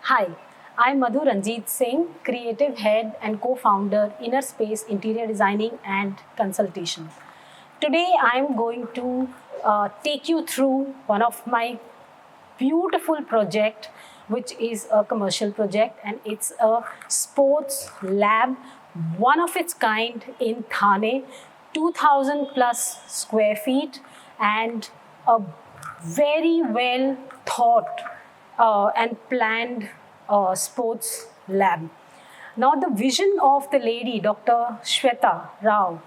Hi, I'm Madhu Ranjit Singh, Creative Head and Co-founder, Inner Space Interior Designing and Consultation. Today, I'm going to take you through one of my beautiful project, which is a commercial project, and it's a sports lab, one of its kind in Thane, 2000 plus square feet, and a very well thought and planned sports lab. Now, the vision of the lady, Dr. Shweta Rao,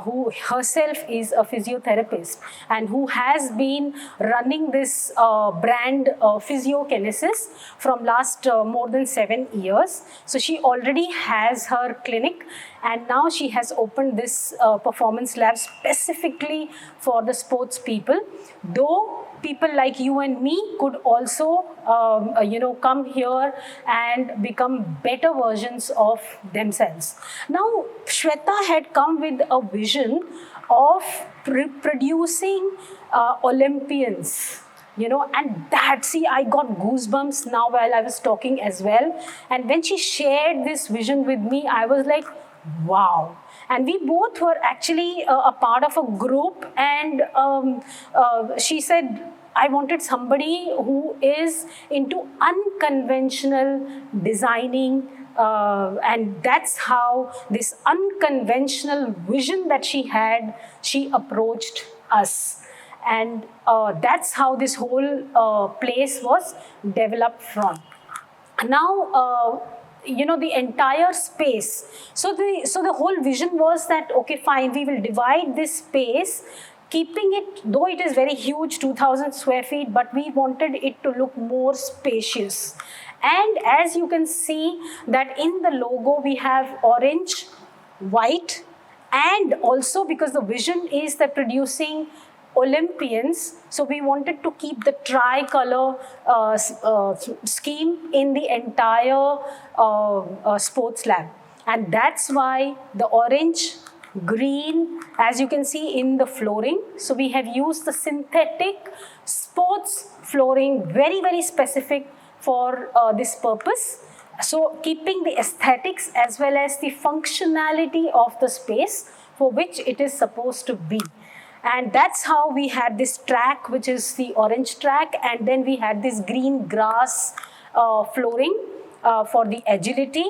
who herself is a physiotherapist and who has been running this brand Physiokinesis from last more than 7 years. So she already has her clinic, and now she has opened this performance lab specifically for the sports people. Though people like you and me could also come here and become better versions of themselves. Now Shweta had come with a vision of producing Olympians, and that, see, I got goosebumps now while I was talking as well. And when she shared this vision with me, I was like, wow. And we both were actually a part of a group, and she said, I wanted somebody who is into unconventional designing, and that's how this unconventional vision that she had, she approached us. And that's how this whole place was developed from. Now, the entire space, so the whole vision was that, okay, fine, we will divide this space, keeping it, though it is very huge, 2000 square feet, but we wanted it to look more spacious. And as you can see that in the logo we have orange, white, and also because the vision is that producing Olympians, so we wanted to keep the tricolor scheme in the entire sports lab. And that's why the orange, green, as you can see in the flooring. So we have used the synthetic sports flooring, very, very specific for this purpose. So keeping the aesthetics as well as the functionality of the space for which it is supposed to be. And that's how we had this track, which is the orange track, and then we had this green grass flooring for the agility.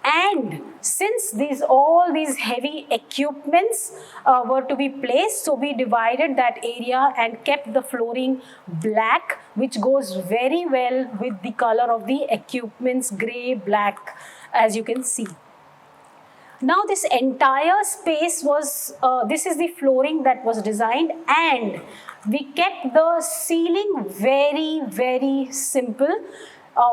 And since all these heavy equipments were to be placed, so we divided that area and kept the flooring black, which goes very well with the color of the equipments, grey, black, as you can see. Now this entire space was, this is the flooring that was designed, and we kept the ceiling very, very simple.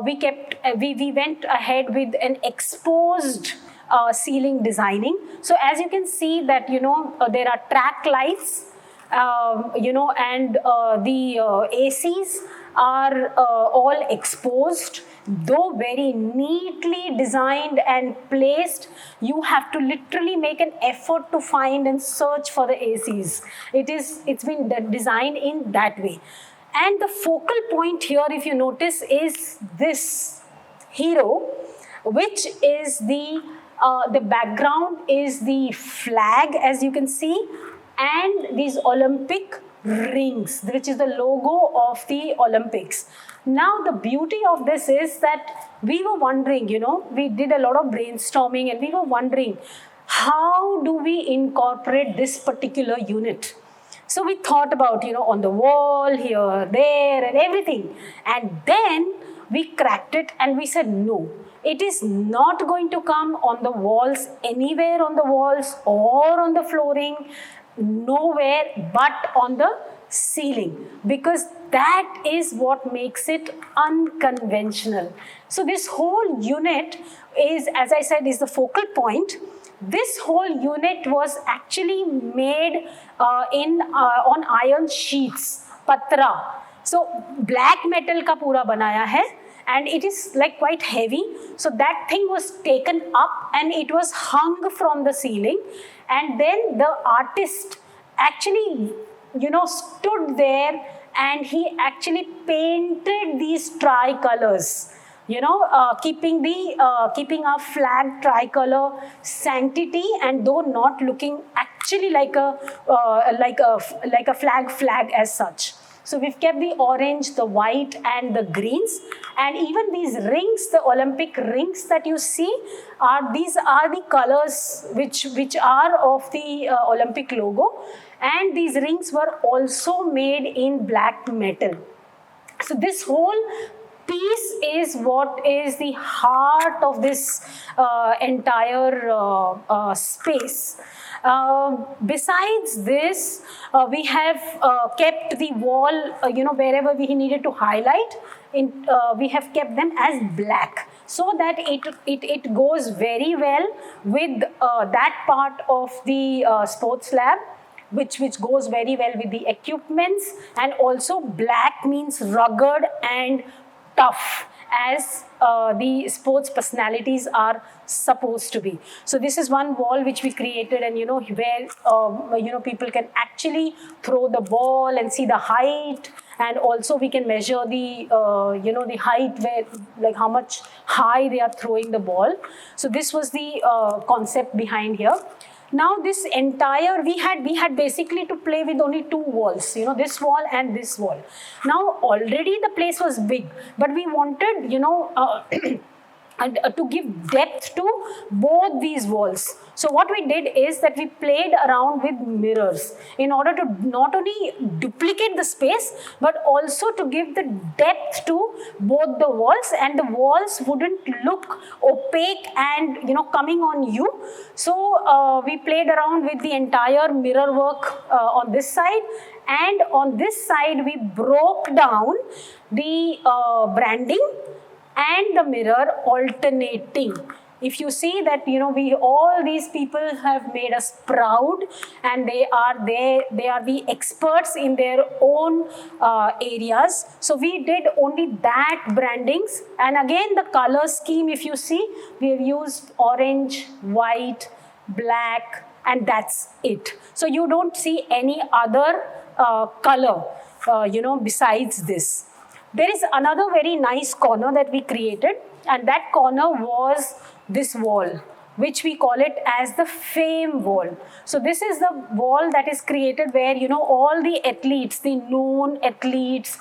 We went ahead with an exposed ceiling designing. So as you can see that, there are track lights, and the ACs are all exposed, though very neatly designed and placed. You have to literally make an effort to find and search for the ACs. It's been designed in that way. And the focal point here, if you notice, is this hero, which is the background is the flag, as you can see, and these Olympic rings, which is the logo of the Olympics. Now the beauty of this is that we were wondering, we did a lot of brainstorming, and we were wondering, how do we incorporate this particular unit? So we thought about, on the wall, here, there, and everything. And then we cracked it and we said, no, it is not going to come on the walls, anywhere on the walls or on the flooring, nowhere but on the ceiling, because that is what makes it unconventional. So this whole unit is, as I said, is the focal point. This whole unit was actually made on iron sheets, patra. So black metal ka pura banaya hai, and it is like quite heavy. So that thing was taken up and it was hung from the ceiling, and then the artist actually, stood there and he actually painted these tricolors keeping our flag tricolor sanctity, and though not looking actually like a flag as such. So we've kept the orange, the white, and the greens, and even these rings, the Olympic rings that you see, these are the colors which are of the Olympic logo, and these rings were also made in black metal. So this whole piece is what is the heart of this entire space. Besides this, we have kept the wall, wherever we needed to highlight, we have kept them as black, so that it goes very well with that part of the sports lab, which goes very well with the equipments. And also black means rugged and tough, as the sports personalities are supposed to be. So this is one wall which we created, and where people can actually throw the ball and see the height, and also we can measure the the height, where like how much high they are throwing the ball. So this was the concept behind here. Now this entire, we had basically to play with only two walls, this wall and this wall. Now already the place was big, but we wanted and to give depth to both these walls. So what we did is that we played around with mirrors in order to not only duplicate the space, but also to give the depth to both the walls, and the walls wouldn't look opaque and coming on you. So we played around with the entire mirror work on this side, and on this side we broke down the branding and the mirror alternating. If you see that, all these people have made us proud, and they are the experts in their own areas. So we did only that brandings, and again the color scheme, if you see, we have used orange, white, black, and that's it. So you don't see any other color, besides this. There is another very nice corner that we created, and that corner was this wall, which we call it as the fame wall. So this is the wall that is created where, all the athletes, the known athletes,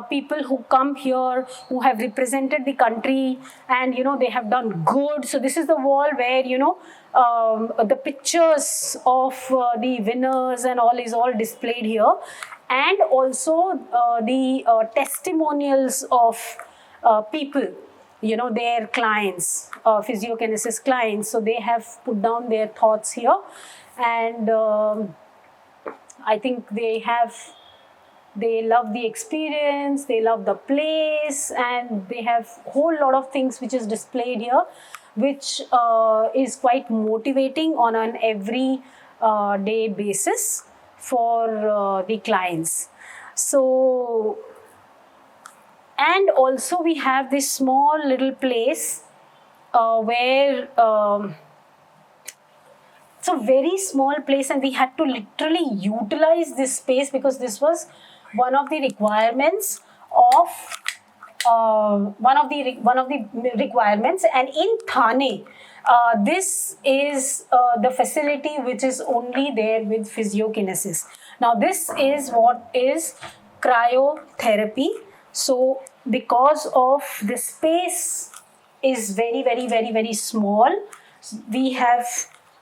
people who come here, who have represented the country, and, they have done good. So this is the wall where, the pictures of the winners and all is all displayed here. And also the testimonials of people, their clients, physiokinesis clients. So they have put down their thoughts here, and I think they love the experience, they love the place, and they have a whole lot of things which is displayed here, which is quite motivating on an every day basis for the clients. So, and also we have this small little place where it's a very small place, and we had to literally utilize this space because this was one of the requirements of one of the requirements. And in Thane, this is the facility which is only there with physiokinesis. Now this is what is cryotherapy. So because of the space is very, very, very, very small, we have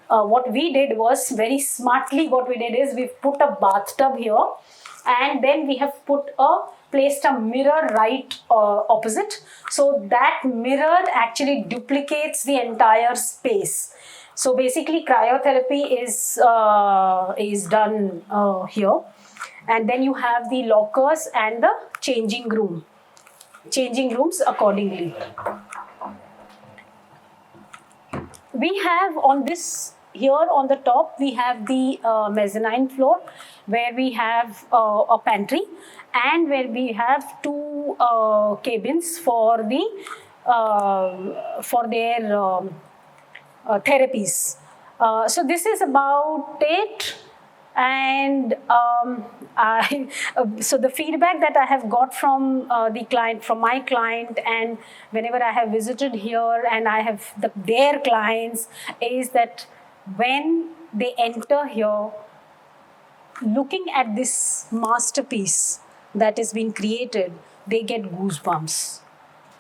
what we did was very smartly, what we did is we've put a bathtub here, and then we have placed a mirror right opposite. So that mirror actually duplicates the entire space. So basically cryotherapy is done here. And then you have the lockers and the changing rooms accordingly. We have on this, here on the top, we have the mezzanine floor, where we have a pantry, and where we have two cabins for their therapies. So this is about it. And so the feedback that I have got from from my client, and whenever I have visited here, and I have their clients, is that when they enter here, looking at this masterpiece that is being created, they get goosebumps.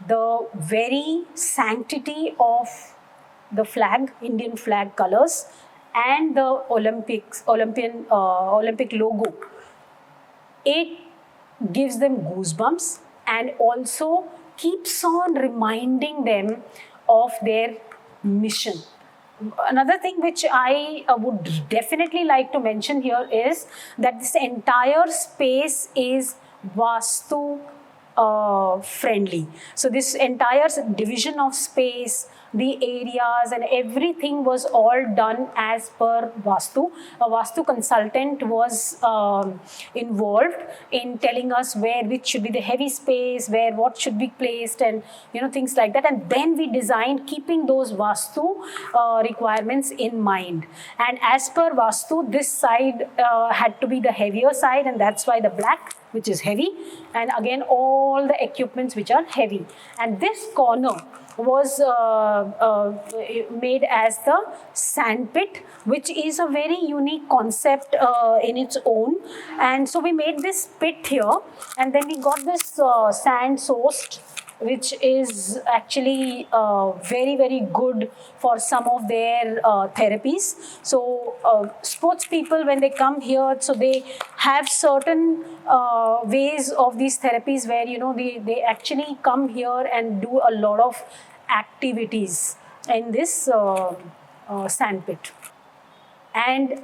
The very sanctity of the flag, Indian flag colors, and the Olympic logo, it gives them goosebumps and also keeps on reminding them of their mission. Another thing which I would definitely like to mention here is that this entire space is Vastu friendly. So this entire division of space, the areas and everything was all done as per Vastu. A Vastu consultant was involved in telling us which should be the heavy space, where what should be placed, and things like that. And then we designed keeping those Vastu requirements in mind. And as per Vastu, this side had to be the heavier side, and that's why the black, which is heavy, and again all the equipments which are heavy. And this corner was made as the sand pit, which is a very unique concept in its own. And so we made this pit here, and then we got this sand sourced, which is actually very, very good for some of their therapies. So sports people, when they come here, so they have certain ways of these therapies where they actually come here and do a lot of activities in this sandpit. And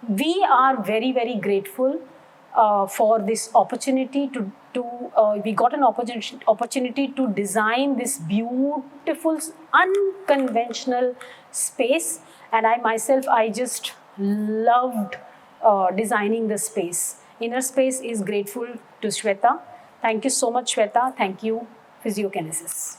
we are very, very grateful for this opportunity we got an opportunity to design this beautiful, unconventional space. And I just loved designing the space. Inner Space is grateful to Shweta. Thank you so much, Shweta. Thank you, Physiokinesis.